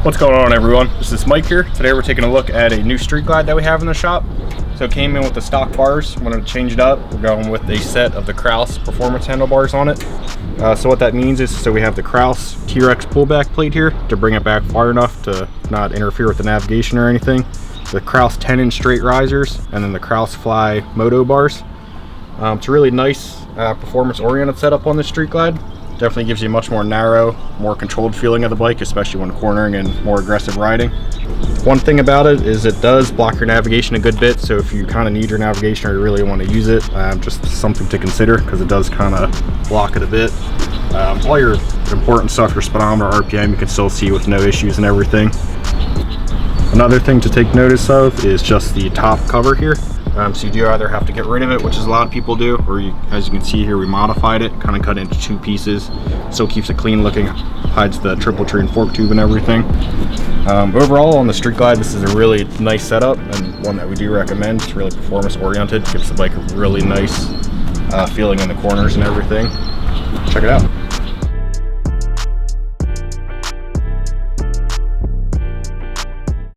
What's going on, everyone? This is Mike here. Today we're taking a look at a new street glide that we have in the shop. So it came in with the stock bars. I'm going to change it up. We're going with a set of the Kraus performance handlebars on it. So what that means is, we have the Kraus T-Rex pullback plate here to bring it back far enough to not interfere with the navigation or anything. The Kraus 10-inch straight risers, and then the Kraus Fly Moto bars. It's a really nice performance-oriented setup on this street glide. Definitely gives you a much more narrow, more controlled feeling of the bike, especially when cornering and more aggressive riding. One thing about it is it does block your navigation a good bit, so if you kind of need your navigation or you really want to use it, just something to consider, because it does kind of block it a bit. All your important stuff, your speedometer, RPM, you can still see with no issues and everything. Another thing to take notice of is just the top cover here. So you do either have to get rid of it, which is a lot of people do, or as you can see here, we modified it, kind of cut it into two pieces. Still keeps it clean looking, hides the triple tree and fork tube and everything. Overall, on the street glide, this is a really nice setup and one that we do recommend. It's really performance oriented, gives the bike a really nice feeling in the corners and everything. Check it out.